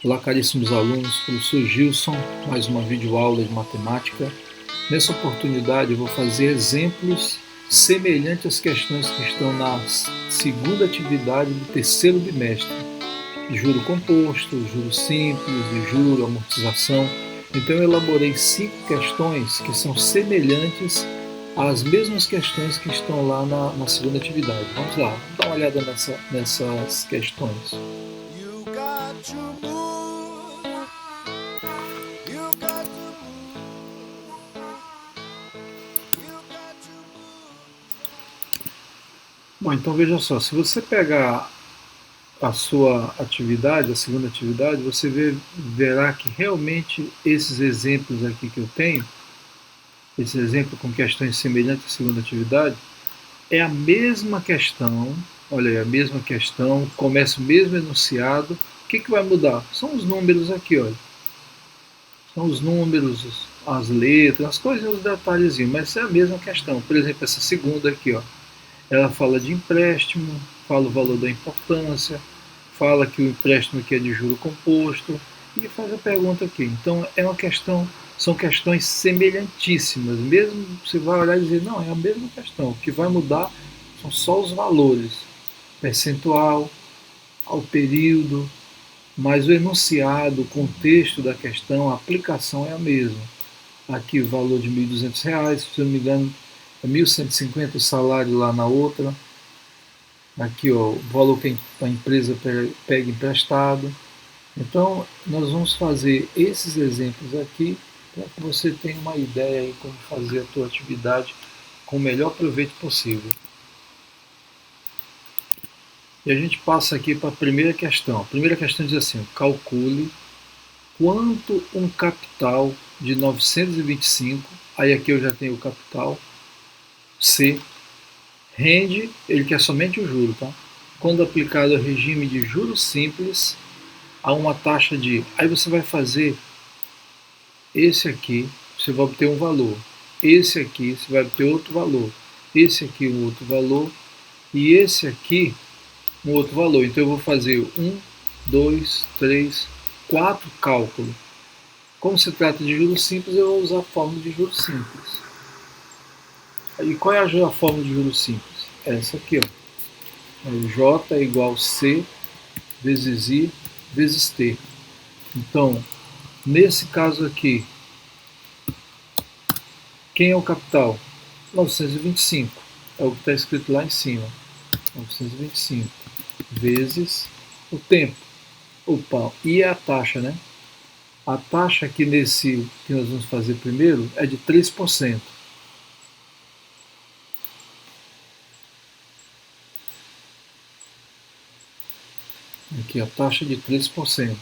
Olá, caríssimos alunos, professor Gilson, mais uma videoaula de matemática. Nessa oportunidade eu vou fazer exemplos semelhantes às questões que estão na segunda atividade do terceiro bimestre. Juro composto, juro simples, juro, amortização. Então eu elaborei 5 questões que são semelhantes às mesmas questões que estão lá na segunda atividade. Vamos lá, vamos dar uma olhada nessas questões. Bom, então veja só, se você pegar a sua atividade, a segunda atividade, você verá que realmente esses exemplos aqui que eu tenho, esse exemplo com questões semelhantes à segunda atividade, é a mesma questão, olha aí, a mesma questão, começa o mesmo enunciado. O que vai mudar? São os números aqui, olha. São os números, as letras, as coisas, os detalhezinhos, mas é a mesma questão. Por exemplo, essa segunda aqui, ó. Ela fala de empréstimo, fala o valor da importância, fala que o empréstimo aqui é de juro composto e faz a pergunta aqui. Então é uma questão, são questões semelhantíssimas. Mesmo você vai olhar e dizer, não, é a mesma questão. O que vai mudar são só os valores, percentual, ao período, mas o enunciado, o contexto da questão, a aplicação é a mesma. Aqui o valor de R$ 1.200, se eu não me engano, é 1.150 o salário lá na outra. Aqui ó, o valor que a empresa pega emprestado. Então, nós vamos fazer esses exemplos aqui para que você tenha uma ideia de como fazer a tua atividade com o melhor proveito possível. E a gente passa aqui para a primeira questão. A primeira questão diz assim, calcule quanto um capital de 925, aí aqui eu já tenho o capital, C, rende, ele quer somente o juro, tá? Quando aplicado ao regime de juros simples, a uma taxa de... Aí você vai fazer esse aqui, você vai obter um valor. Esse aqui, você vai obter outro valor. Esse aqui, um outro valor. E esse aqui, um outro valor. Então eu vou fazer 1, 2, 3, 4 cálculos. Como se trata de juros simples, eu vou usar a fórmula de juros simples. E qual é a fórmula de juros simples? Essa aqui, ó. J é igual C vezes I vezes T. Então, nesse caso aqui, quem é o capital? 925. É o que está escrito lá em cima. 925 vezes o tempo. Opa, e a taxa, né? A taxa aqui nesse que nós vamos fazer primeiro é de 3%. Aqui a taxa de 3%.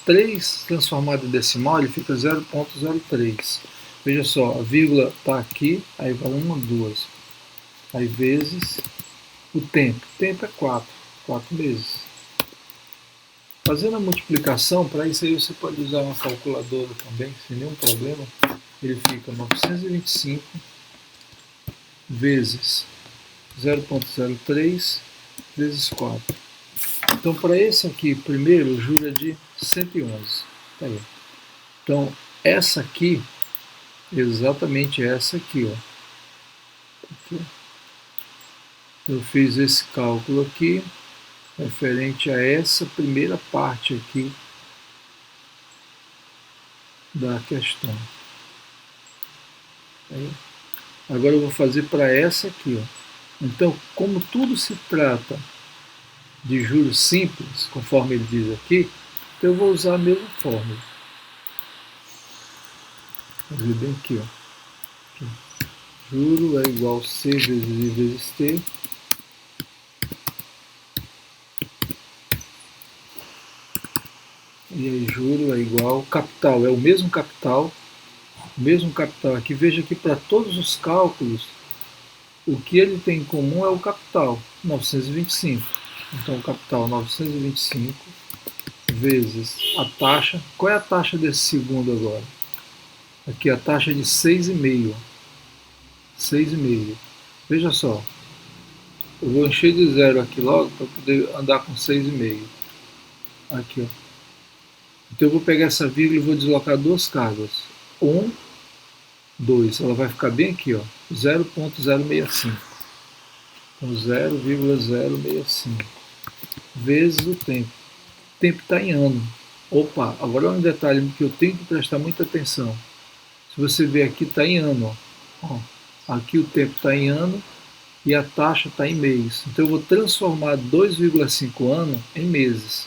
3 transformado em decimal, ele fica 0,03. Veja só, a vírgula está aqui, aí vai 1, 2. Aí vezes o tempo. O tempo é 4 meses. Fazendo a multiplicação, para isso aí você pode usar uma calculadora também, sem nenhum problema. Ele fica 925 vezes 0,03 vezes 4. Então, para esse aqui, primeiro, o juro é de 111. Tá aí. Então, essa aqui, exatamente essa aqui, ó. Aqui. Então, eu fiz esse cálculo aqui, referente a essa primeira parte aqui da questão. Aí. Agora eu vou fazer para essa aqui, ó. Então, como tudo se trata de juros simples, conforme ele diz aqui, então eu vou usar a mesma fórmula. Vou ver bem aqui, ó. Aqui. Juro é igual a C vezes I vezes T. E aí juro é igual, capital, é o mesmo capital aqui. Veja que para todos os cálculos, o que ele tem em comum é o capital, 925. Então o capital 925 vezes a taxa. Qual é a taxa desse segundo agora? Aqui a taxa é de 6,5. 6,5. Veja só, eu vou encher de zero aqui logo para poder andar com 6,5. Aqui, ó. Então eu vou pegar essa vírgula e vou deslocar duas cargas. 1, 2. Ela vai ficar bem aqui, ó, 0,065. Então 0,065 vezes o tempo. O tempo está em ano. Opa, agora um detalhe que eu tenho que prestar muita atenção. Se você ver aqui, está em ano. Ó. Aqui o tempo está em ano e a taxa está em mês. Então eu vou transformar 2,5 anos em meses.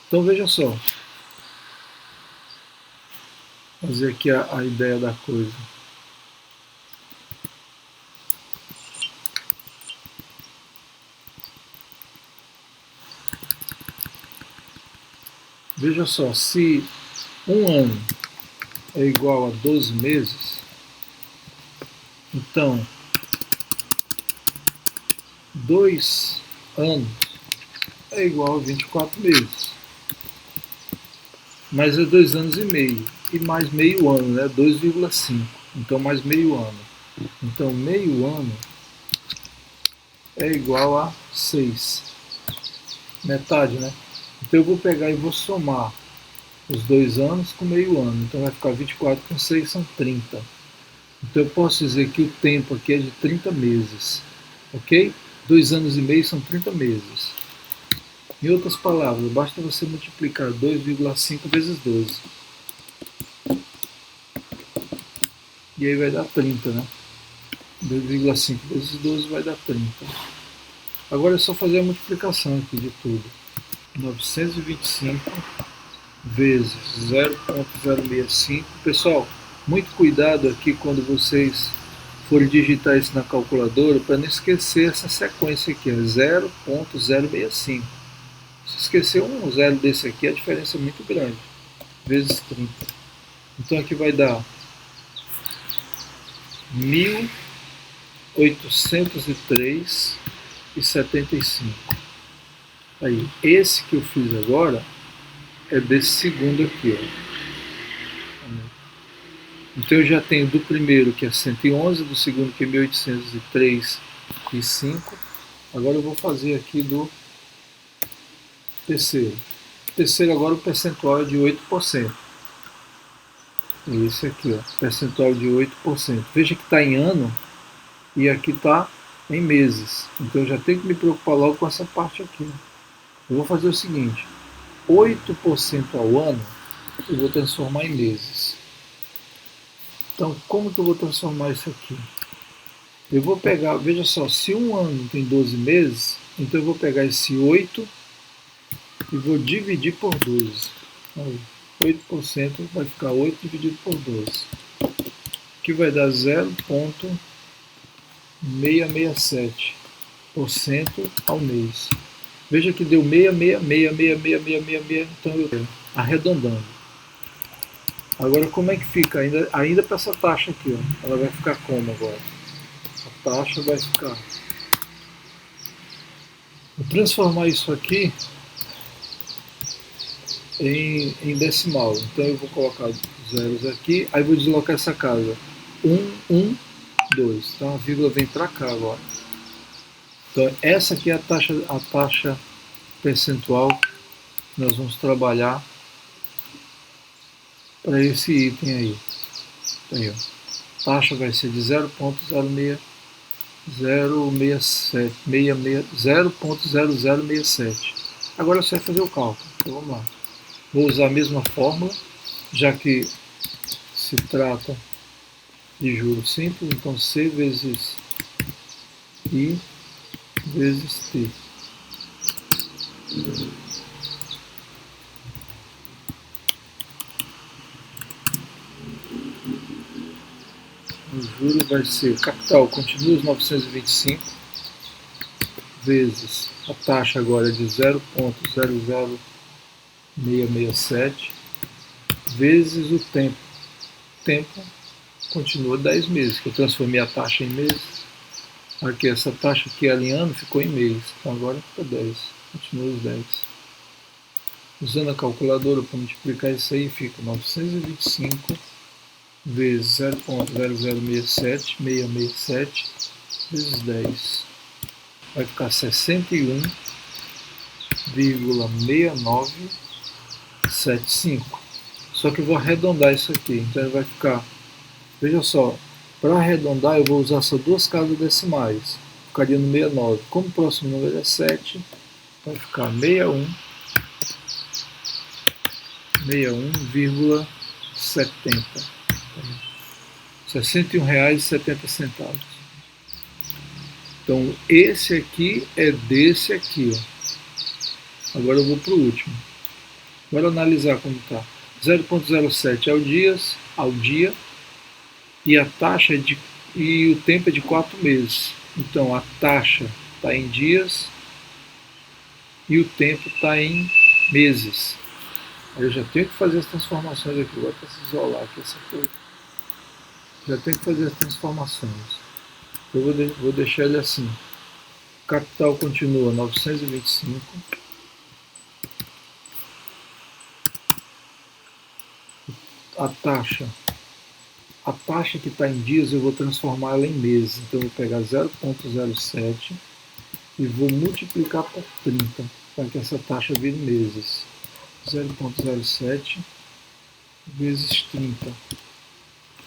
Então veja só. Vou fazer aqui a ideia da coisa. Veja só, se um ano é igual a 12 meses, então 2 anos é igual a 24 meses. Mas é 2 anos e meio. E mais meio ano, né? 2,5. Então mais meio ano. Então meio ano é igual a 6. Metade, né? Então eu vou pegar e vou somar os 2 anos com meio ano. Então vai ficar 24 com 6 são 30. Então eu posso dizer que o tempo aqui é de 30 meses. Ok? 2 anos e meio são 30 meses. Em outras palavras, basta você multiplicar 2,5 vezes 12. E aí vai dar 30, né? 2,5 vezes 12 vai dar 30. Agora é só fazer a multiplicação aqui de tudo. 925 vezes 0,065. Pessoal, muito cuidado aqui quando vocês forem digitar isso na calculadora para não esquecer essa sequência aqui, 0,065. Se esquecer um zero desse aqui, a diferença é muito grande. Vezes 30. Então aqui vai dar 1803,75. Aí, esse que eu fiz agora é desse segundo aqui, ó. Então eu já tenho do primeiro que é 111, do segundo que é 1803,5. Agora eu vou fazer aqui do terceiro. Terceiro agora o percentual é de 8%. Esse aqui, ó, percentual de 8%. Veja que está em ano e aqui está em meses. Então eu já tenho que me preocupar logo com essa parte aqui. Eu vou fazer o seguinte, 8% ao ano eu vou transformar em meses. Então como que eu vou transformar isso aqui? Eu vou pegar, veja só, se um ano tem 12 meses, então eu vou pegar esse 8 e vou dividir por 12. Aí, 8% vai ficar 8 dividido por 12, que vai dar 0,667% ao mês. Veja que deu 6666666, então eu arredondando. Agora como é que fica? Ainda para essa taxa aqui, ó, ela vai ficar como agora? A taxa vai ficar. Vou transformar isso aqui em decimal. Então eu vou colocar zeros aqui, aí vou deslocar essa casa. 1, 2. Então a vírgula vem para cá agora. Então essa aqui é a taxa percentual que nós vamos trabalhar para esse item aí. Aí, ó. A taxa vai ser de 0,0067. Agora você vai fazer o cálculo. Então vamos lá. Vou usar a mesma fórmula, já que se trata de juros simples, então C vezes I vezes T. O juro vai ser, capital continua os 925, vezes a taxa agora é de 0,00667, vezes o tempo. O tempo continua 10 meses, que eu transformei a taxa em meses. Aqui, essa taxa aqui ali em ano ficou em mês, então agora fica 10, continua os 10. Usando a calculadora para multiplicar isso aí, fica 925 vezes 0,0067667 vezes 10. Vai ficar 61,6975. Só que eu vou arredondar isso aqui. Então ele vai ficar, veja só, para arredondar eu vou usar só duas casas decimais. Ficaria no 69. Como o próximo número é 7, vai ficar 61,70. R$ 61,70. Então esse aqui é desse aqui, ó. Agora eu vou para o último. Bora analisar como está. 0,07 ao dia e a taxa e o tempo é de 4 meses. Então a taxa está em dias e o tempo está em meses. Aí eu já tenho que fazer as transformações aqui. Vou até isolar aqui essa coisa. Já tenho que fazer as transformações. Eu vou deixar ele assim. O capital continua 925. A taxa que está em dias eu vou transformar ela em meses. Então eu vou pegar 0,07 e vou multiplicar por 30 para que essa taxa vire meses. 0,07 vezes 30,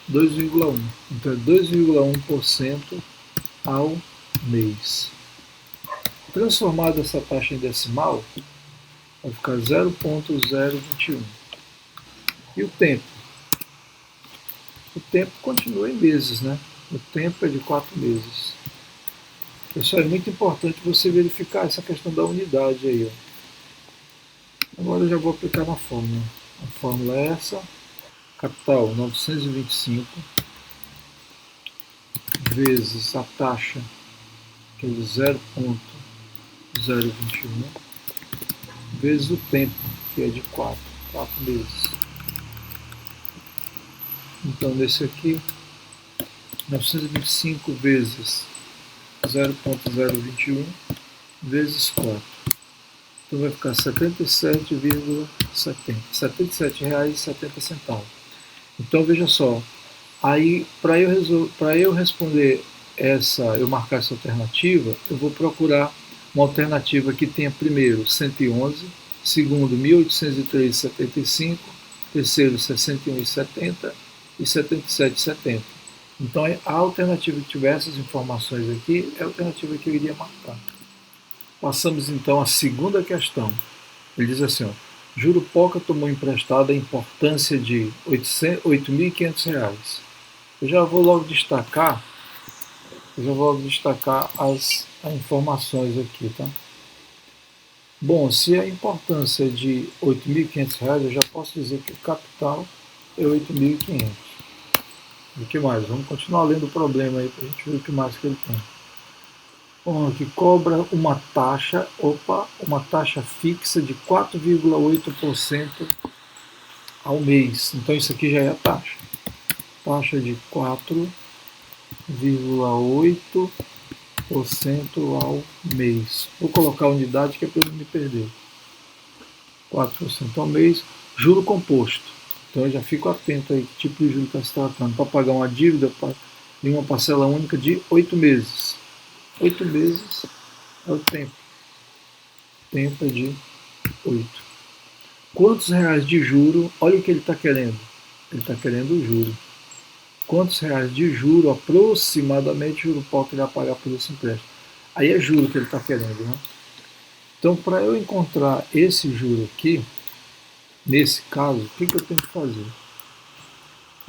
2,1. Então é 2,1% ao mês. Transformada essa taxa em decimal, vai ficar 0,021. E o tempo? O tempo continua em meses, né? O tempo é de 4 meses. Pessoal, é muito importante você verificar essa questão da unidade aí, ó. Agora eu já vou aplicar na fórmula. A fórmula é essa. Capital 925 vezes a taxa, que é de 0,021, vezes o tempo, que é de 4 meses. Então, nesse aqui, 925 vezes 0,021 vezes 4. Então vai ficar R$ 77,70. Então veja só, aí para eu responder eu marcar essa alternativa, eu vou procurar uma alternativa que tenha primeiro 111, segundo 1803,75, terceiro 61,70 e 77,70. Então a alternativa que tiver essas informações aqui é a alternativa que eu iria marcar. Passamos então à segunda questão. Ele diz assim, ó, Jurupoca tomou emprestado a importância de R$ 8.500. Eu já vou logo destacar as informações aqui, tá? Bom, se a importância é de R$ 8.500, eu já posso dizer que o capital é 8.500. E o que mais? Vamos continuar lendo o problema aí para a gente ver o que mais que ele tem. Bom, que cobra uma taxa fixa de 4,8% ao mês. Então isso aqui já é a taxa. Taxa de 4,8% ao mês. Vou colocar a unidade que é para eu não me perder. 4% ao mês. Juro composto. Então eu já fico atento aí que tipo de juro está se tratando. Para pagar uma dívida em uma parcela única de 8 meses. 8 meses é o tempo. O tempo é de 8. Quantos reais de juro? Olha o que ele está querendo. Ele está querendo o juro. Quantos reais de juro aproximadamente o Jurupoca irá pagar por esse empréstimo? Aí é juro que ele está querendo, né? Então, para eu encontrar esse juro aqui, nesse caso, o que eu tenho que fazer?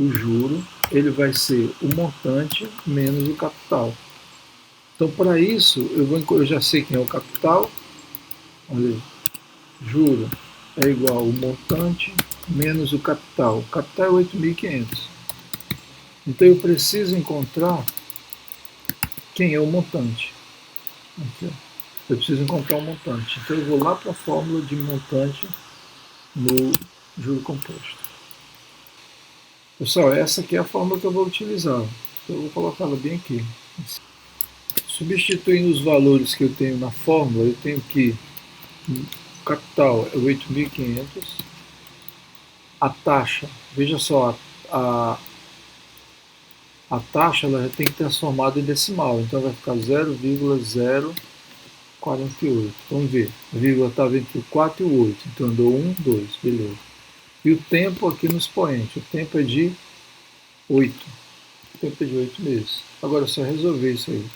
O juro ele vai ser o montante menos o capital. Então, para isso, eu já sei quem é o capital. Olha aí. Juro é igual ao montante menos o capital. O capital é 8.500. Então, eu preciso encontrar quem é o montante. Aqui, eu preciso encontrar o montante. Então, eu vou lá para a fórmula de montante no juro composto. Pessoal, essa aqui é a fórmula que eu vou utilizar. Então, eu vou colocá-la bem aqui. Substituindo os valores que eu tenho na fórmula, eu tenho que o capital é 8.500, a taxa, veja só, a taxa ela já tem que transformada em decimal, então vai ficar 0,048. Vamos ver, a vírgula estava entre o 4 e o 8, então deu 1, 2, beleza. E o tempo aqui no expoente, o tempo é de 8. O tempo é de 8 meses. Agora é só resolver isso aí.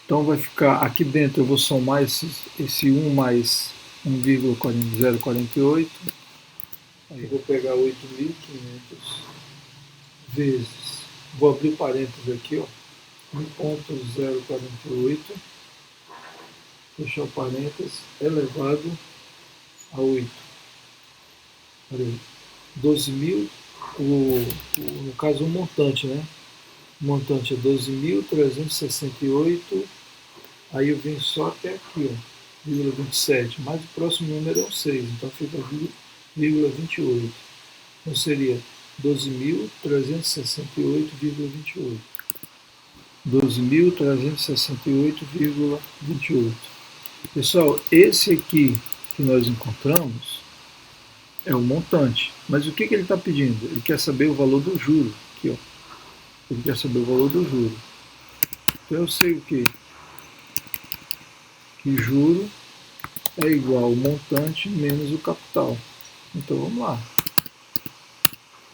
Então vai ficar, aqui dentro eu vou somar esse 1 mais 1,048. Aí eu vou pegar 8.500 vezes, vou abrir parênteses aqui, ó, 1,048, fechar o parênteses, elevado a 8. Peraí, 12.000, no caso o montante, né? O montante é 12.368, aí eu venho só até aqui, ó, 0,27, mas o próximo número é um 6, então fica 0,28. Então seria 12.368,28. 12.368,28. Pessoal, esse aqui que nós encontramos é o montante. Mas o que ele está pedindo? Ele quer saber o valor do juro. Aqui, ó. Ele quer saber o valor do juro. Então eu sei o quê? Que juro é igual ao montante menos o capital. Então vamos lá.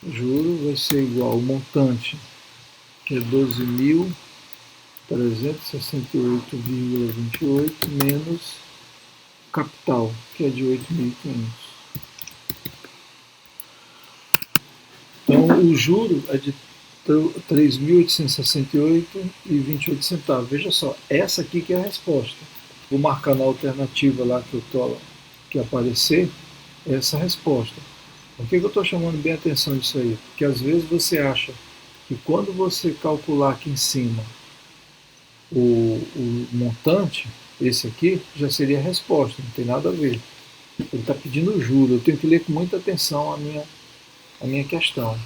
O juro vai ser igual ao montante, que é 12.368,28 menos capital, que é de 8.500. Então o juro é de 3.868,28 centavos. Veja só, essa aqui que é a resposta. Vou marcar na alternativa lá que aparecer essa resposta. Por que eu estou chamando bem a atenção disso aí? Porque às vezes você acha que quando você calcular aqui em cima o montante, esse aqui já seria a resposta, não tem nada a ver. Ele está pedindo juro, eu tenho que ler com muita atenção a minha questão.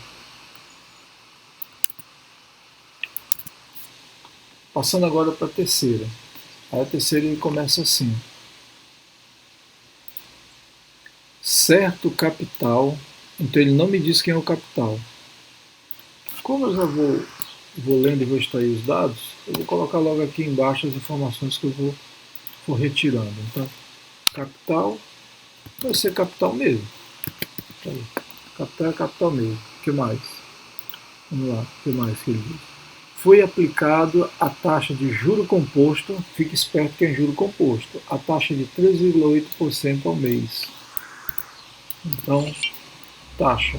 Passando agora para a terceira. Aí a terceira ele começa assim. Certo capital, então ele não me diz quem é o capital. Como eu já vou lendo e vou extrair os dados, eu vou colocar logo aqui embaixo as informações que eu vou retirando. Então, capital vai ser capital mesmo. Então, capital é capital mesmo. O que mais? Vamos lá, o que mais que ele diz? Foi aplicado a taxa de juro composto, fique esperto que é juro composto, a taxa de 3,8% ao mês. Então, taxa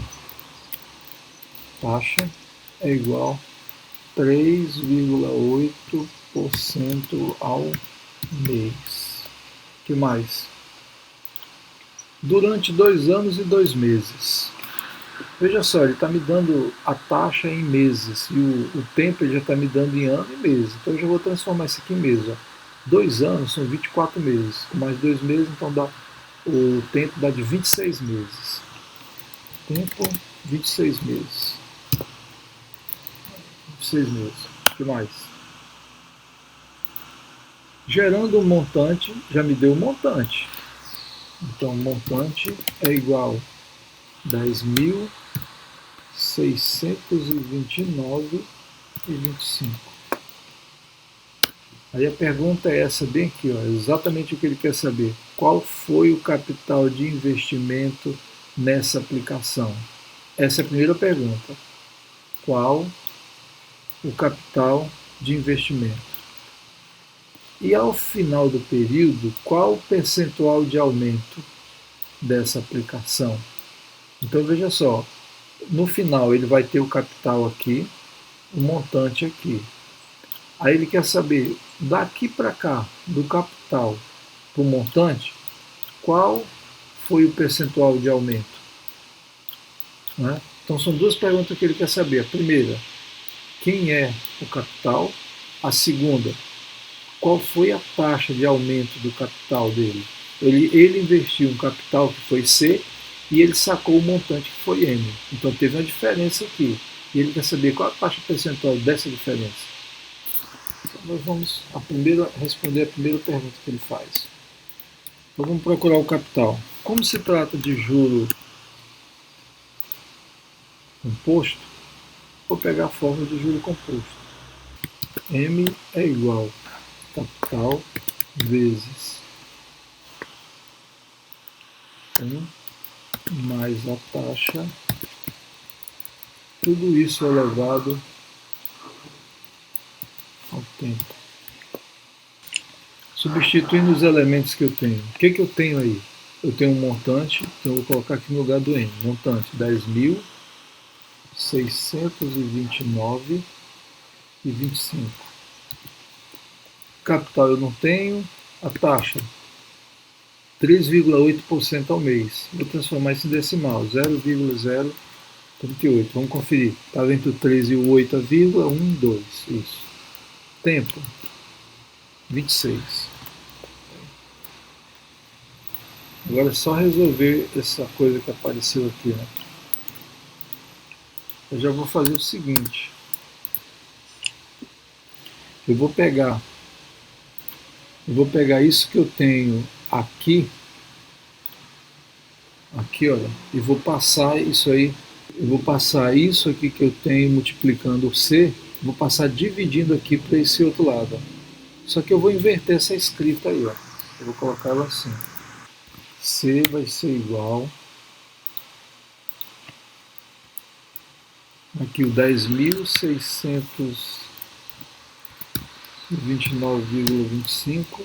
é igual a 3,8% ao mês. O que mais? Durante 2 anos e 2 meses. Veja só, ele está me dando a taxa em meses e o tempo ele já está me dando em ano e meses. Então eu já vou transformar isso aqui em meses. 2 anos são 24 meses. Com mais 2 meses, então o tempo dá de 26 meses. Tempo, 26 meses. 26 meses. O que mais? Gerando um montante, já me deu um montante. Então, o montante é igual a 10.629,25. Aí a pergunta é essa bem aqui, ó, exatamente o que ele quer saber. Qual foi o capital de investimento nessa aplicação? Essa é a primeira pergunta. Qual o capital de investimento? E ao final do período, qual o percentual de aumento dessa aplicação? Então veja só, no final ele vai ter o capital aqui, o montante aqui. Aí ele quer saber, daqui para cá, do capital para o montante, qual foi o percentual de aumento? Né? Então são duas perguntas que ele quer saber. A primeira, quem é o capital? A segunda, qual foi a taxa de aumento do capital dele? Ele investiu um capital que foi C e ele sacou o montante que foi M. Então teve uma diferença aqui. E ele quer saber qual a taxa percentual dessa diferença. Então nós vamos responder a primeira pergunta que ele faz. Então vamos procurar o capital. Como se trata de juro composto, vou pegar a fórmula de juro composto. M é igual a capital vezes 1 mais a taxa, tudo isso elevado ao tempo. Substituindo os elementos que eu tenho. O que eu tenho aí? Eu tenho um montante, então eu vou colocar aqui no lugar do N. Montante 10.629,25. Capital eu não tenho. A taxa 3,8% ao mês. Vou transformar isso em decimal, 0,038. Vamos conferir. Estava entre o 3 e o 8 a vírgula, 1, 2. Isso. Tempo 26. Agora é só resolver essa coisa que apareceu aqui, né? Eu já vou fazer o seguinte. Eu vou pegar isso que eu tenho aqui, olha, e vou passar isso aí. Eu vou passar isso aqui que eu tenho multiplicando o C, vou passar dividindo aqui para esse outro lado. Só que eu vou inverter essa escrita aí, ó. Eu vou colocar ela assim. C vai ser igual aqui o 10.629,25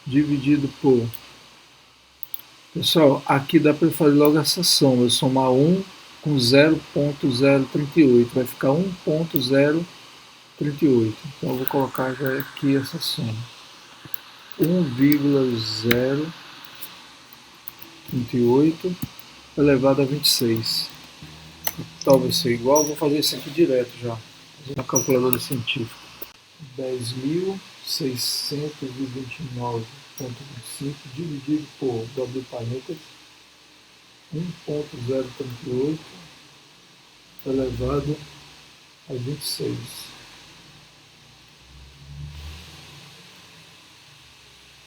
dividido por... Pessoal, aqui dá para fazer logo essa soma. Eu somar 1 com 0,038. Vai ficar 1,038. Então eu vou colocar já aqui essa soma. 1,038 elevado a 26. Talvez seja igual, vou fazer isso aqui direto já. Fazer uma calculadora científica. 10.629,25 dividido por W parênteses 1,038 elevado a 26.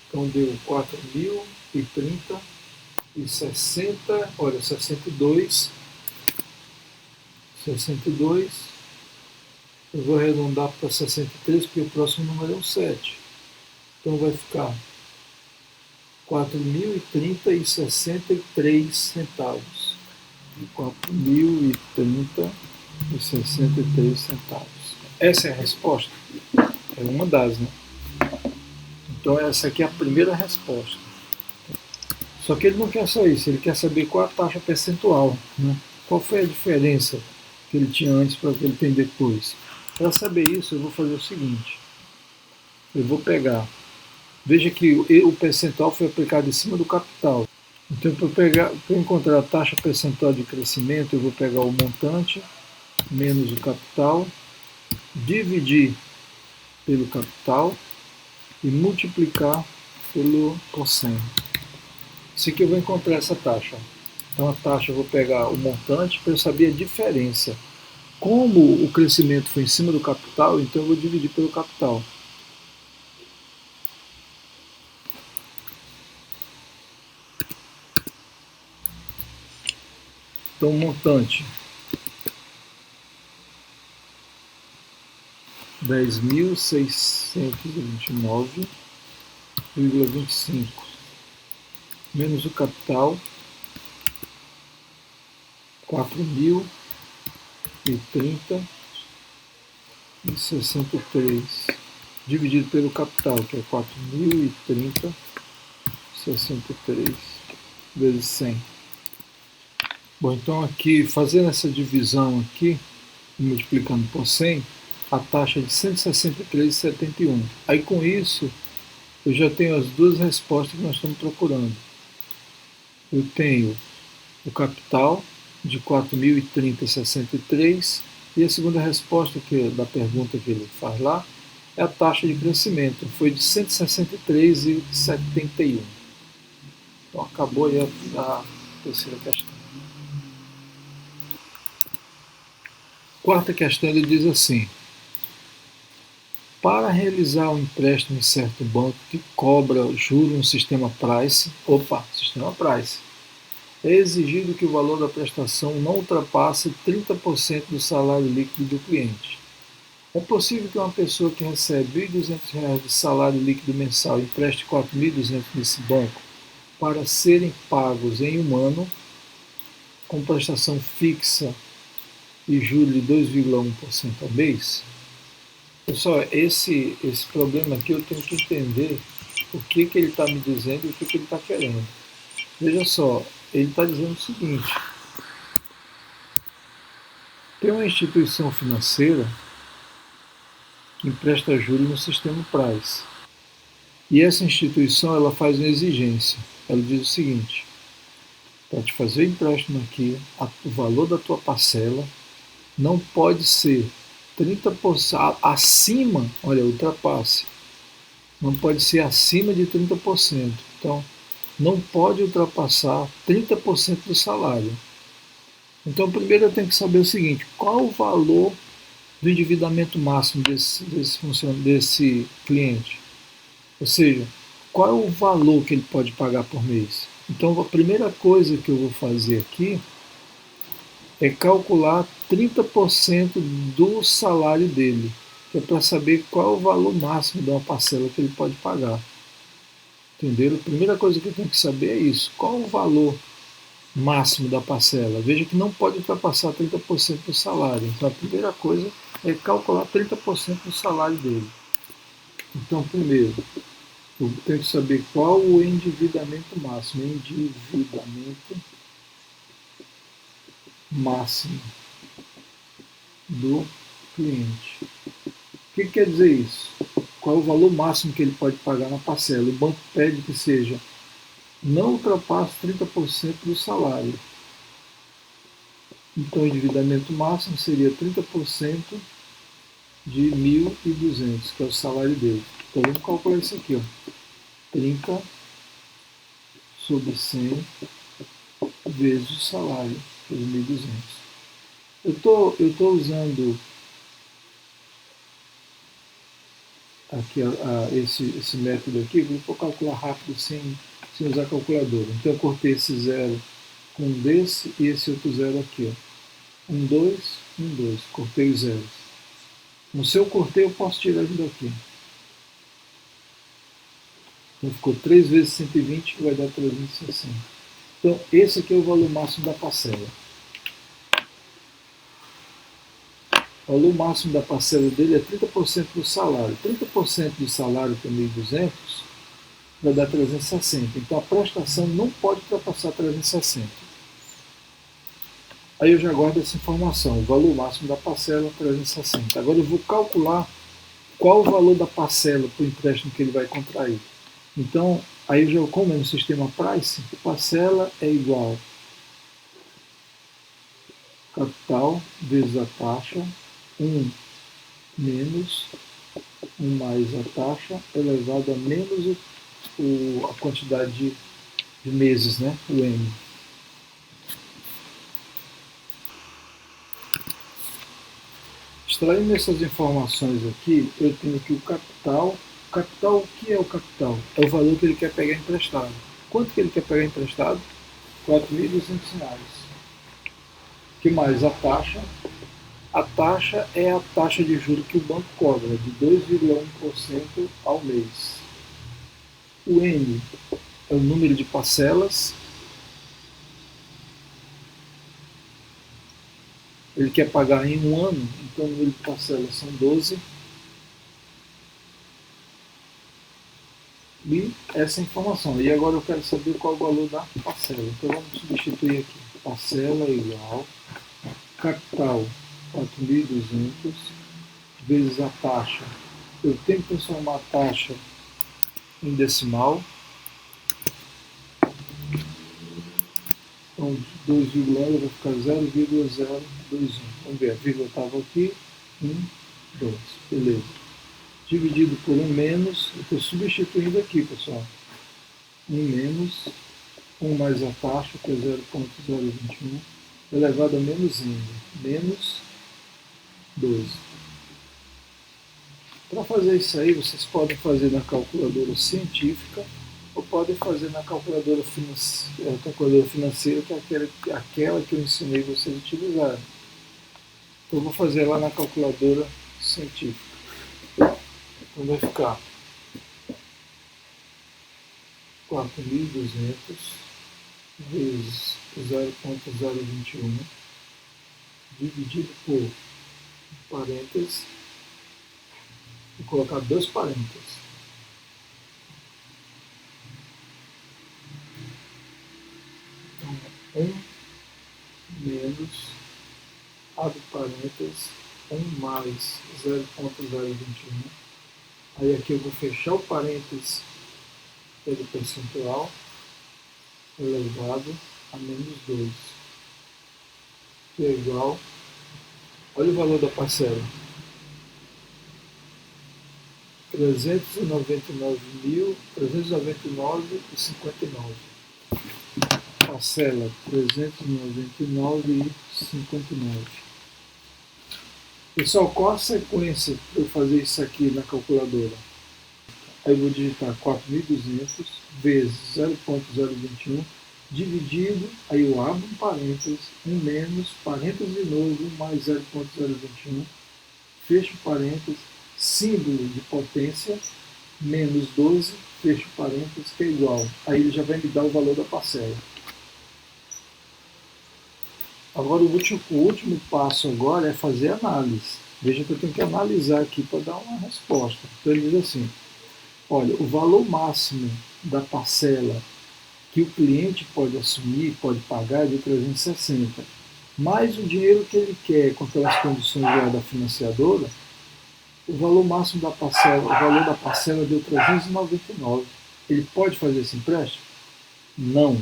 Então deu 4.030 e 60, olha, 62. Eu vou arredondar para 63, porque o próximo número é um 7. Então vai ficar 4.030,63 centavos. 4.030,63 centavos. Essa é a resposta? É uma das, né? Então essa aqui é a primeira resposta. Só que ele não quer só isso, ele quer saber qual a taxa percentual, né? Qual foi a diferença que ele tinha antes para o que ele tem depois. Para saber isso, eu vou fazer o seguinte. Eu vou pegar... Veja que o percentual foi aplicado em cima do capital. Então, para encontrar a taxa percentual de crescimento, eu vou pegar o montante menos o capital, dividir pelo capital e multiplicar pelo porcento. Isso aqui eu vou encontrar essa taxa. Então a taxa eu vou pegar o montante para eu saber a diferença. Como o crescimento foi em cima do capital, então eu vou dividir pelo capital. Então o montante 10.629,25 menos o capital 4.030,63 dividido pelo capital, que é 4.030,63 vezes 100. Bom, então aqui, fazendo essa divisão aqui, multiplicando por 100, a taxa é de 163,71. Aí com isso, eu já tenho as duas respostas que nós estamos procurando. Eu tenho o capital de 4.030,63 e a segunda resposta da pergunta que ele faz lá é a taxa de crescimento, foi de 163,71. Então acabou aí a terceira questão. Quarta questão, ele diz assim: para realizar um empréstimo em certo banco que cobra juros no sistema Price, é exigido que o valor da prestação não ultrapasse 30% do salário líquido do cliente. É possível que uma pessoa que recebe R$ 1.200 de salário líquido mensal empreste R$ 4.200 nesse banco para serem pagos em um ano com prestação fixa e juros de 2,1% ao mês, pessoal, esse problema aqui eu tenho que entender o que ele está me dizendo e o que ele está querendo. Veja só, ele está dizendo o seguinte: tem uma instituição financeira que empresta juros no sistema PRAS. E essa instituição ela faz uma exigência. Ela diz o seguinte: para te fazer o empréstimo aqui, o valor da tua parcela não pode ser 30% acima, olha, ultrapasse, não pode ser acima de 30%. Então, não pode ultrapassar 30% do salário. Então, primeiro eu tenho que saber o seguinte: qual o valor do endividamento máximo desse cliente? Ou seja, qual é o valor que ele pode pagar por mês? Então, a primeira coisa que eu vou fazer aqui é calcular 30% do salário dele, que é para saber qual é o valor máximo de uma parcela que ele pode pagar. Entenderam? A primeira coisa que eu tenho que saber é isso: qual o valor máximo da parcela? Veja que não pode ultrapassar 30% do salário. Então, a primeira coisa é calcular 30% do salário dele. Então, primeiro, eu tenho que saber qual o endividamento máximo. Endividamento máximo do cliente. O que quer dizer isso? Qual é o valor máximo que ele pode pagar na parcela? O banco pede que seja não ultrapasse 30% do salário. Então, o endividamento máximo seria 30% de 1.200, que é o salário dele. Então, vamos calcular isso aqui, ó. 30 sobre 100 vezes o salário, que é de 1.200. Eu tô usando aqui esse método aqui, vou calcular rápido sem usar calculadora. Então eu cortei esse zero com um desse e esse outro zero aqui. Ó. 1, 2, 1, 2. Cortei os zeros. No seu cortei eu posso tirar isso daqui. Então ficou 3 vezes 120, que vai dar 360. Então esse aqui é o valor máximo da parcela. O valor máximo da parcela dele é 30% do salário. 30% do salário, que é 1.200, vai dar 360. Então a prestação não pode ultrapassar 360. Aí eu já guardo essa informação. O valor máximo da parcela é 360. Agora eu vou calcular qual o valor da parcela para o empréstimo que ele vai contrair. Então, aí eu já, como é no sistema Price, parcela é igual capital vezes a taxa, 1 menos 1 mais a taxa elevado a menos a quantidade de meses, né? O M. Extraindo essas informações aqui, eu tenho aqui o capital. Capital, o que é o capital? É o valor que ele quer pegar emprestado. Quanto que ele quer pegar emprestado? R$ 4.200. O que mais? A taxa. A taxa é a taxa de juros que o banco cobra, de 2,1% ao mês. O N é o número de parcelas. Ele quer pagar em um ano, então o número de parcelas são 12. E essa informação. E agora eu quero saber qual é o valor da parcela. Então vamos substituir aqui. Parcela igual capital 4.200 vezes a taxa. Eu tenho que transformar a taxa em decimal. Então 2,1 vai ficar 0,021. Vamos ver, a vírgula estava aqui. 1, 2. Beleza. Dividido por 1 menos, eu estou substituindo aqui, pessoal. 1 menos 1 mais a taxa, que é 0,021, elevado a menos n, menos 12. Para fazer isso aí, vocês podem fazer na calculadora científica ou podem fazer na calculadora financeira, que é aquela que eu ensinei vocês a utilizarem. Então, eu vou fazer lá na calculadora científica. Então, vai ficar 4.200 vezes 0,021 dividido por parênteses e colocar dois parênteses. Então, 1 menos, abre parênteses, 1 mais 0,021. Aí aqui eu vou fechar o parênteses pelo percentual elevado a menos 2, que é igual, olha o valor da parcela, 399.399,59. Parcela 399,59. Pessoal, qual a sequência para eu fazer isso aqui na calculadora? Aí eu vou digitar 4.200 vezes 0,021 dividido, aí eu abro um parênteses, um menos, parênteses de novo, mais 0,021, fecho parênteses, símbolo de potência, menos 12, fecho parênteses, que é igual. Aí ele já vai me dar o valor da parcela. Agora o último passo agora é fazer análise. Veja que eu tenho que analisar aqui para dar uma resposta. Então ele diz assim, olha, o valor máximo da parcela que o cliente pode assumir, pode pagar é de 360. Mais o dinheiro que ele quer com aquelas condições já da financiadora, o valor máximo da parcela, o valor da parcela deu 399. Ele pode fazer esse empréstimo? Não,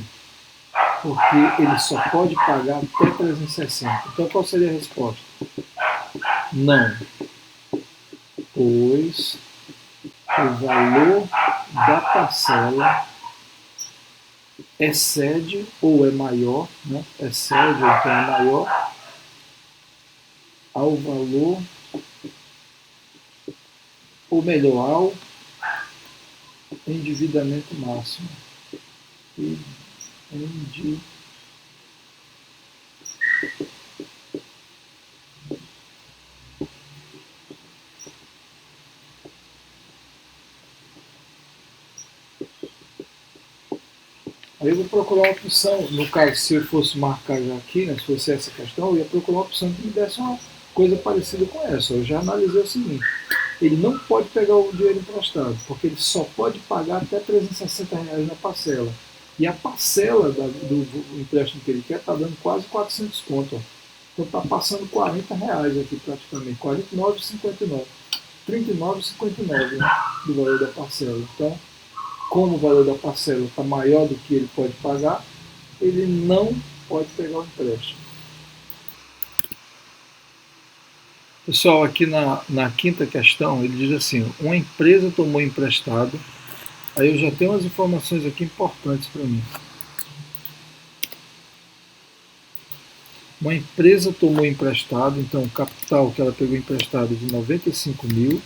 porque ele só pode pagar até 360. Então qual seria a resposta? Não, pois o valor da parcela excede ou é maior, né? Excede ou então é maior ao valor, ou melhor, ao endividamento máximo. Aí eu vou procurar uma opção, no caso, se eu fosse marcar já aqui, né, se fosse essa questão, eu ia procurar uma opção que me desse uma coisa parecida com essa. Eu já analisei o seguinte, ele não pode pegar o dinheiro emprestado, porque ele só pode pagar até R$360 na parcela. E a parcela do empréstimo que ele quer está dando quase 400 conto. Ó. Então está passando R$40 aqui praticamente, 49,59. 39,59 né, do valor da parcela. Então, como o valor da parcela está maior do que ele pode pagar, ele não pode pegar o empréstimo. Pessoal, aqui na quinta questão, ele diz assim, uma empresa tomou emprestado, aí eu já tenho umas informações aqui importantes para mim. Uma empresa tomou emprestado, então o capital que ela pegou emprestado é de 95 mil,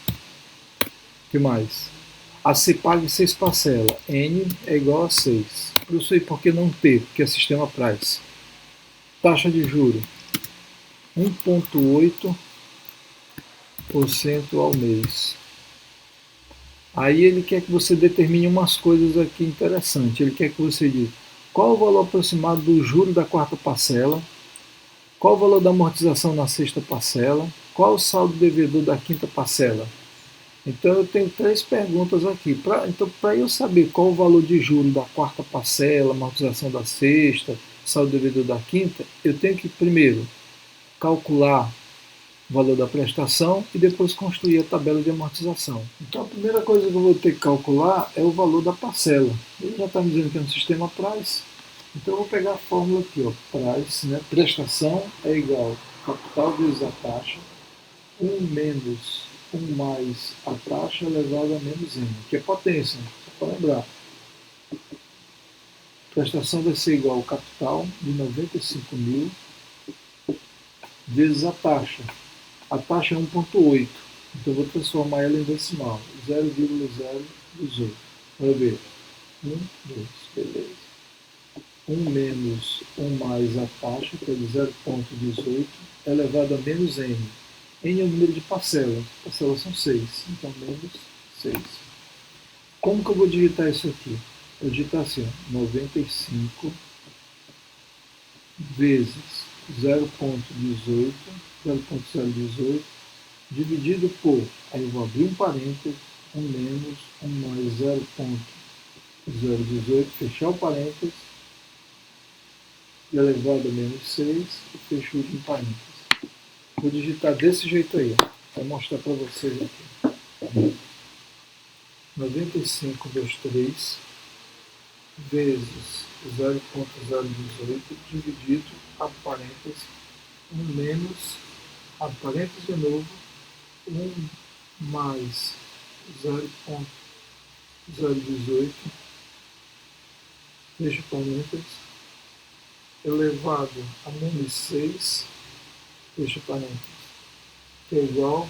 o que mais? A ser pago em 6 parcelas, N é igual a 6. Eu sei por que não T, porque é sistema price. Taxa de juros, 1,8% ao mês. Aí ele quer que você determine umas coisas aqui interessantes. Ele quer que você diga qual o valor aproximado do juro da quarta parcela, qual o valor da amortização na sexta parcela, qual o saldo devedor da quinta parcela. Então eu tenho 3 perguntas aqui. Então, para eu saber qual o valor de juros da quarta parcela, amortização da sexta, saldo devedor da quinta, eu tenho que primeiro calcular o valor da prestação e depois construir a tabela de amortização. Então a primeira coisa que eu vou ter que calcular é o valor da parcela. Ele já está me dizendo que é um sistema price. Então eu vou pegar a fórmula aqui, ó, price, né? Prestação é igual a capital vezes a taxa, 1 menos 1 mais a taxa elevado a menos n, que é potência, só para lembrar. Prestação vai ser igual ao capital de 95 mil vezes a taxa. A taxa é 1,8, então eu vou transformar ela em decimal, 0,018. Vai ver, 1, 2, beleza. 1 menos 1 mais a taxa, que é de 0,18, elevado a menos n. N é o número de parcelas, parcelas são 6, então menos 6. Como que eu vou digitar isso aqui? Eu vou digitar assim, ó, 95 vezes 0,18, 0,018, dividido por, aí eu vou abrir um parênteses, 1 menos 1 mais 0,018, fechar o parênteses, elevado a menos 6, e fecho o último parênteses. Vou digitar desse jeito aí, para mostrar para vocês aqui. 95,23 vezes 0,018 dividido, abre parênteses, 1 menos, abre parênteses de novo, 1 mais 0,018, fecha parênteses, elevado a menos 6, fecha parênteses, que é igual,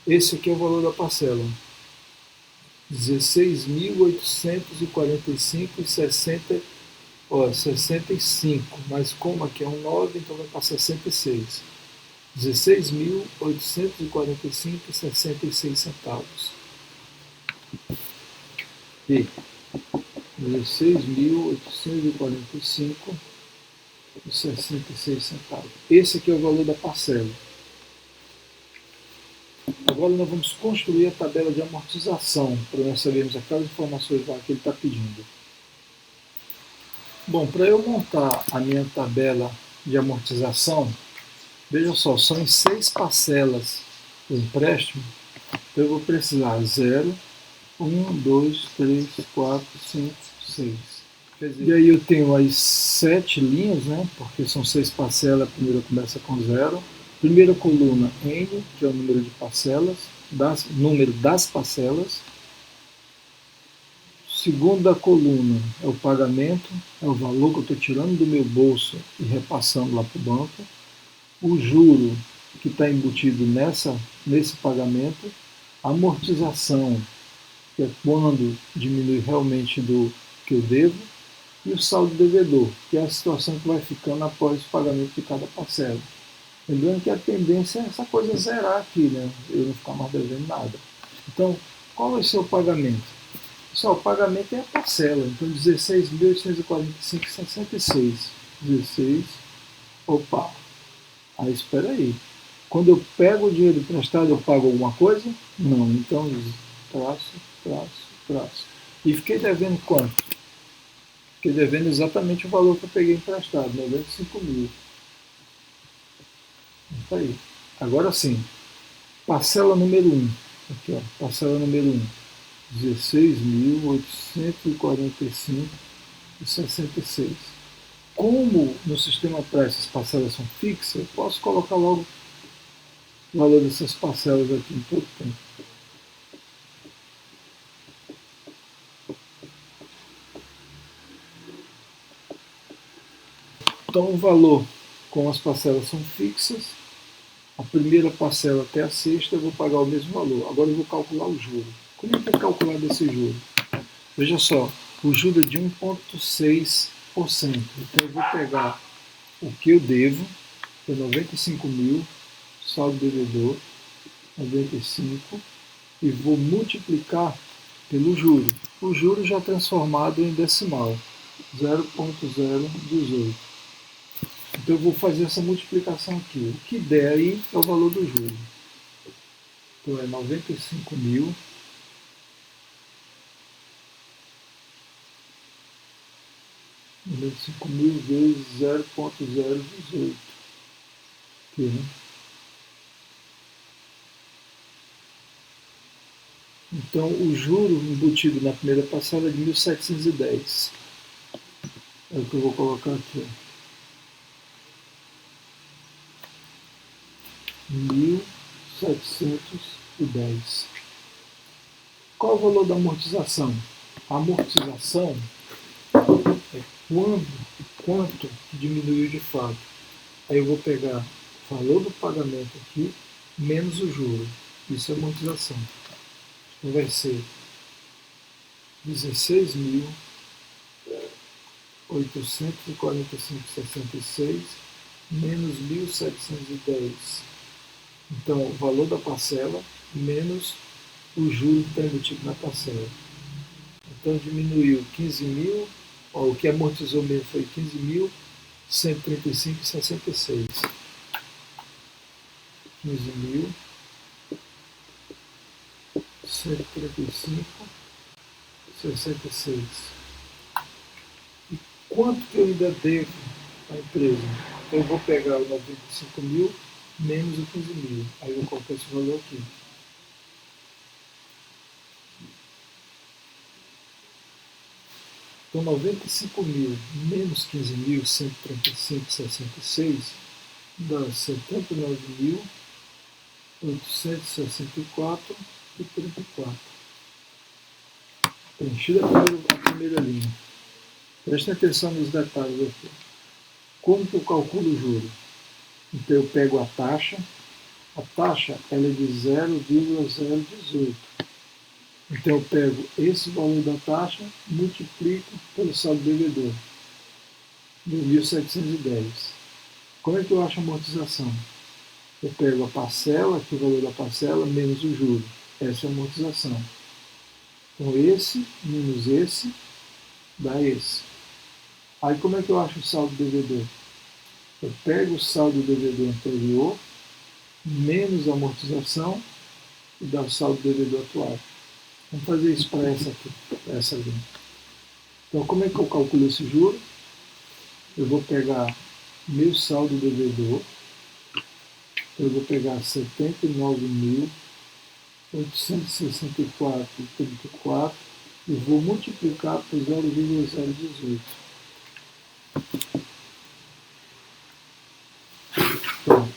esse aqui é o valor da parcela, 16.845,65, mas como aqui é um 9, então vai para 66. 16.845,66 centavos. E 16.845,66 centavos. Esse aqui é o valor da parcela. Agora nós vamos construir a tabela de amortização, para nós sabermos aquelas informações lá que ele está pedindo. Bom, para eu montar a minha tabela de amortização, veja só, são em 6 parcelas o empréstimo, então eu vou precisar 0, 1, 2, 3, 4, 5, 6. E aí eu tenho as 7 linhas, né? Porque são 6 parcelas, a primeira começa com 0. Primeira coluna, N, que é o número de parcelas, número das parcelas. Segunda coluna é o pagamento, é o valor que eu estou tirando do meu bolso e repassando lá para o banco. O juro que está embutido nesse pagamento. A amortização, que é quando diminui realmente do que eu devo. E o saldo devedor, que é a situação que vai ficando após o pagamento de cada parcela. Lembrando que a tendência é essa coisa zerar aqui, né? Eu não ficar mais devendo nada. Então, qual vai ser o pagamento? Só o pagamento é a parcela. Então, 16.845,66. 16. Opa! Aí, espera aí. Quando eu pego o dinheiro emprestado, eu pago alguma coisa? Não. Então, traço, traço, traço. E fiquei devendo quanto? Fiquei devendo exatamente o valor que eu peguei emprestado, 95 mil. Tá aí. Agora sim, parcela número 1. Aqui, ó, parcela número 1. 16.845,66. Como no sistema pré essas parcelas são fixas, eu posso colocar logo o valor dessas parcelas aqui em todo tempo. Então o valor com as parcelas são fixas. A primeira parcela até a sexta eu vou pagar o mesmo valor. Agora eu vou calcular o juro. Como é que é calculado esse juro? Veja só, o juro é de 1,6%. Então eu vou pegar o que eu devo, que é 95 mil, saldo devedor, 95, e vou multiplicar pelo juro. O juro já transformado em decimal, 0,018. Então eu vou fazer essa multiplicação aqui. O que der aí é o valor do juro. Então é 95 mil 95 mil vezes 0,018. Aqui, né? Então o juro embutido na primeira parcela é de 1.710. É o que eu vou colocar aqui. 1.710. Qual é o valor da amortização? A amortização é quanto diminuiu de fato. Aí eu vou pegar o valor do pagamento aqui, menos o juro. Isso é amortização. Então vai ser 16.845,66 menos 1.710. Então, o valor da parcela menos o juro que está embutido na parcela. Então, diminuiu 15 mil, ó, o que amortizou mesmo foi 15 mil, 135,66. 15.135,66. E quanto que eu ainda devo à empresa? Eu vou pegar o 95 mil menos o 15 mil. Aí eu coloco esse valor aqui. Então, 95 mil menos 15.135,66 dá 79.864,34. Preenchida a primeira linha. Preste atenção nos detalhes aqui. Como que eu calculo o juro? Então eu pego a taxa ela é de 0,018. Então eu pego esse valor da taxa, multiplico pelo saldo devedor, 2.710. Como é que eu acho a amortização? Eu pego a parcela, aqui o valor da parcela, menos o juro. Essa é a amortização. Então esse menos esse dá esse. Aí como é que eu acho o saldo devedor? Eu pego o saldo devedor anterior, menos a amortização, e dá o saldo devedor atual. Vamos fazer isso para essa aqui, para essa linha. Então como é que eu calculo esse juro? Eu vou pegar meu saldo devedor, eu vou pegar 79.864,34 e vou multiplicar por 0,018. Então,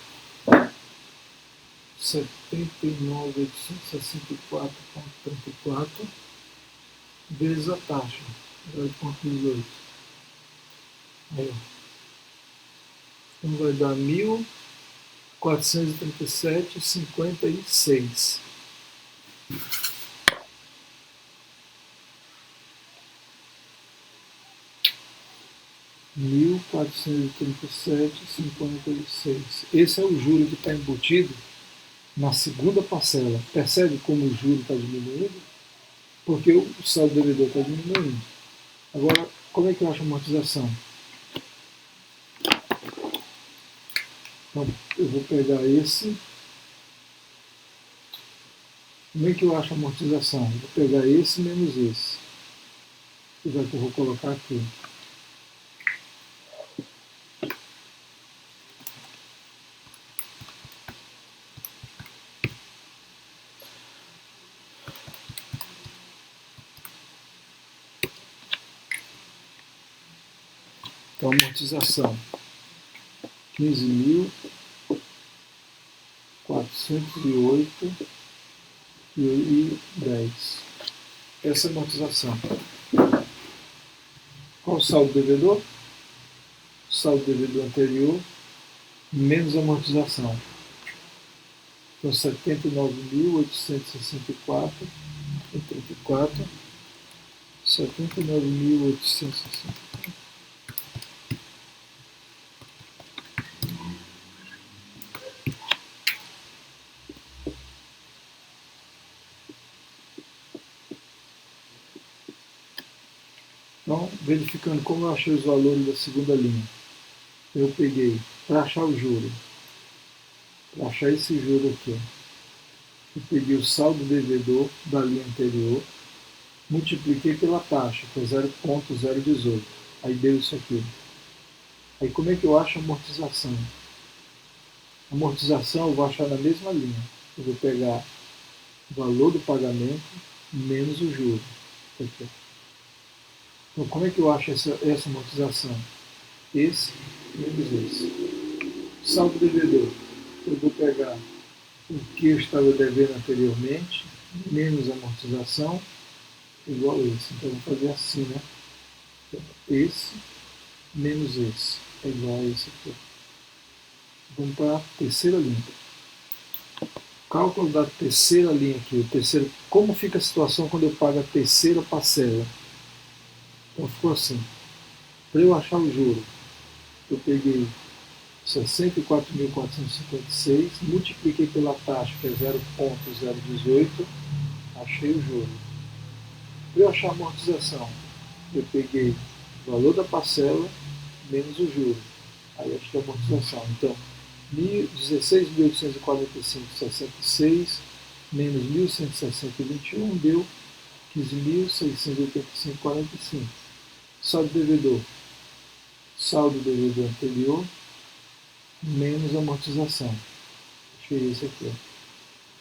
79.864,34 vezes a taxa, 0,18. Aí, então vai dar 1.437,56. Esse é o juro que está embutido na segunda parcela. Percebe como o juro está diminuindo? Porque o saldo devedor está diminuindo. Agora, como é que eu acho a amortização? Então, eu vou pegar esse. Como é que eu acho a amortização? Eu vou pegar esse menos esse. Já que eu vou colocar aqui. Então, amortização, 15.408,10. Essa é a amortização. Qual o saldo devedor? O saldo devedor anterior menos amortização. Então, 79.864,34. 79.864. Então, verificando como eu achei os valores da segunda linha, eu peguei, para achar o juro, para achar esse juro aqui, eu peguei o saldo devedor da linha anterior, multipliquei pela taxa, que é 0,018. Aí deu isso aqui. Aí como é que eu acho a amortização? A amortização eu vou achar na mesma linha. Eu vou pegar o valor do pagamento menos o juro. Aqui. Então como é que eu acho essa amortização? Esse menos esse. Saldo devedor. Eu vou pegar o que eu estava devendo anteriormente, menos a amortização, igual a esse. Então eu vou fazer assim, né? Esse menos esse é igual a esse aqui. Vamos para a terceira linha. Cálculo da terceira linha aqui. Como fica a situação quando eu pago a terceira parcela? Então ficou assim. Para eu achar o juro, eu peguei 64.456, multipliquei pela taxa, que é 0,018, achei o juro. Para eu achar a amortização, eu peguei o valor da parcela menos o juro. Aí acho que é a amortização. Então, 16.845,66 menos 1.160,21 deu 15.685,45. Saldo devedor anterior menos amortização. Achei esse aqui.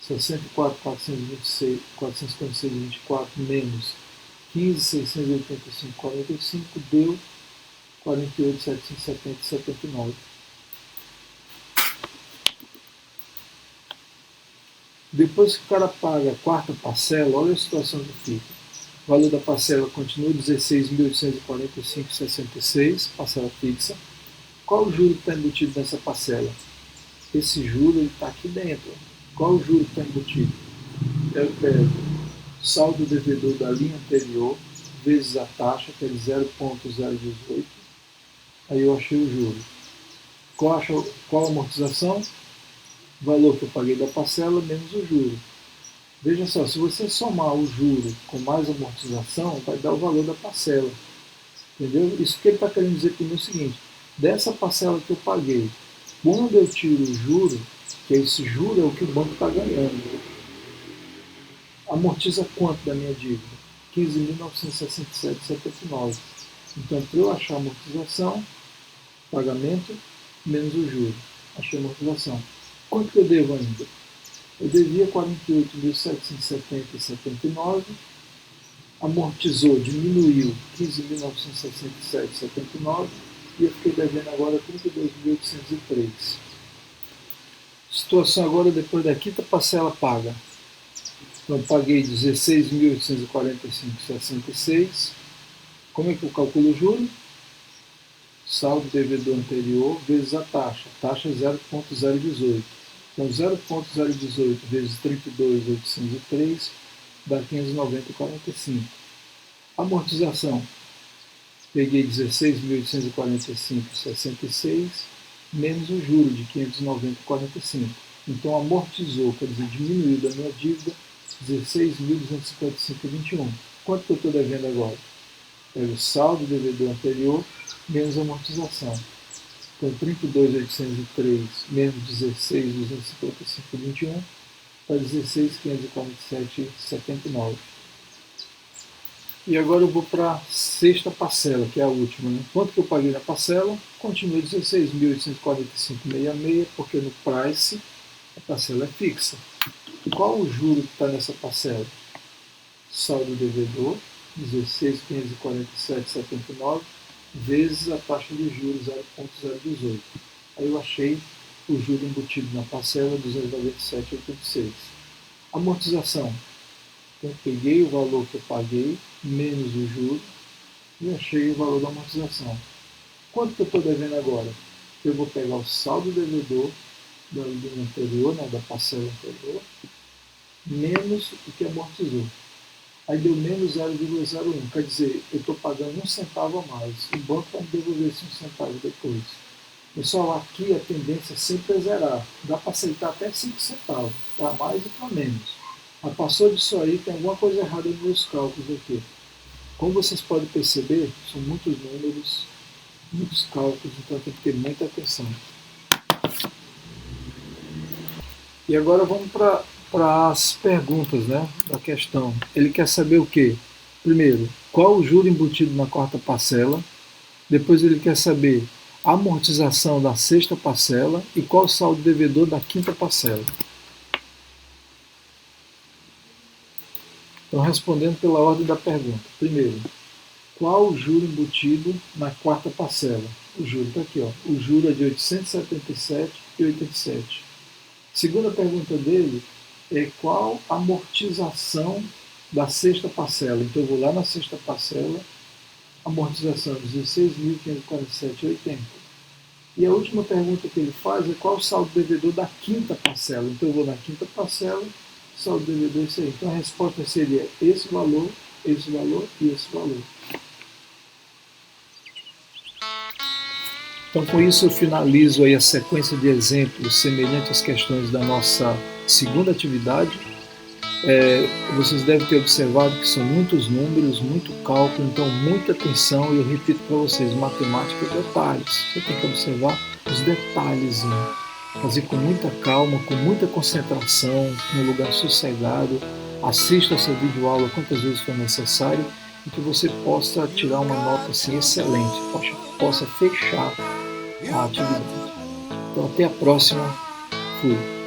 64.426,456,24 menos 15.685,45 deu 48.770,79. Depois que o cara paga a quarta parcela, olha a situação que fica. O valor da parcela continua 16.845,66, parcela fixa. Qual o juro que está embutido nessa parcela? Esse juro está aqui dentro. Qual o juro que está embutido? Eu pego saldo devedor da linha anterior vezes a taxa, que é de 0,018. Aí eu achei o juro. Qual a amortização? O valor que eu paguei da parcela menos o juro. Veja só, se você somar o juro com mais amortização, vai dar o valor da parcela. Entendeu? Isso que ele está querendo dizer para mim é o seguinte: dessa parcela que eu paguei, quando eu tiro o juro, que esse juro é o que o banco está ganhando, amortiza quanto da minha dívida? 15.967,79. Então, para eu achar a amortização, pagamento menos o juro. Achei a amortização. Quanto que eu devo ainda? Eu devia 48.770,79, amortizou, diminuiu 15.967,79 e eu fiquei devendo agora 32.803. Situação agora depois da quinta parcela paga. Então eu paguei 16.845,66. Como é que eu calculo o juro? Saldo devedor anterior vezes a taxa. Taxa é 0,018. Então 0,018 vezes 32.803 dá 590,45. Amortização. Peguei 16.845,66 menos o juro de 590,45. Então amortizou, quer dizer, diminuiu da minha dívida 16.255,21. Quanto que eu estou devendo agora? É o saldo devedor anterior menos amortização. Então 32.803 menos 16.255,21 para 16.547,79. E agora eu vou para a sexta parcela, que é a última. Né? Quanto que eu paguei na parcela? Continua 16.845,66, porque no price a parcela é fixa. Qual o juro que está nessa parcela? Saldo devedor, 16.547,79, vezes a taxa de juros 0,018. Aí eu achei o juro embutido na parcela 297,86. Amortização. Então, eu peguei o valor que eu paguei, menos o juro, e achei o valor da amortização. Quanto que eu estou devendo agora? Eu vou pegar o saldo devedor da linha anterior, né, da parcela anterior, menos o que amortizou. Aí deu menos 0,01, quer dizer, eu estou pagando 1 centavo a mais. O banco vai me devolver esse 1 centavo depois. Pessoal, aqui a tendência sempre é zerar. Dá para aceitar até 5 centavos, para mais e para menos. Mas passou disso aí, tem alguma coisa errada nos meus cálculos aqui. Como vocês podem perceber, são muitos números, muitos cálculos, então tem que ter muita atenção. E agora vamos para as perguntas, né, da questão. Ele quer saber o quê? Primeiro, qual o juro embutido na quarta parcela? Depois ele quer saber a amortização da sexta parcela e qual o saldo devedor da quinta parcela. Então, respondendo pela ordem da pergunta. Primeiro, qual o juro embutido na quarta parcela? O juro está aqui, ó. O juro é de 877,87. Segunda pergunta dele é qual a amortização da sexta parcela. Então eu vou lá na sexta parcela, amortização 16.547,80. E a última pergunta que ele faz é qual o saldo devedor da quinta parcela. Então eu vou na quinta parcela, saldo devedor é isso aí. Então a resposta seria esse valor e esse valor. Então, com isso, eu finalizo aí a sequência de exemplos semelhantes às questões da nossa segunda atividade. Vocês devem ter observado que são muitos números, muito cálculo, então muita atenção. E eu repito para vocês, matemática é detalhes. Você tem que observar os detalhes, fazer com muita calma, com muita concentração, num lugar sossegado. Assista essa videoaula quantas vezes for necessário e que você possa tirar uma nota assim, excelente, possa fechar a atividade. Então até a próxima. Fui.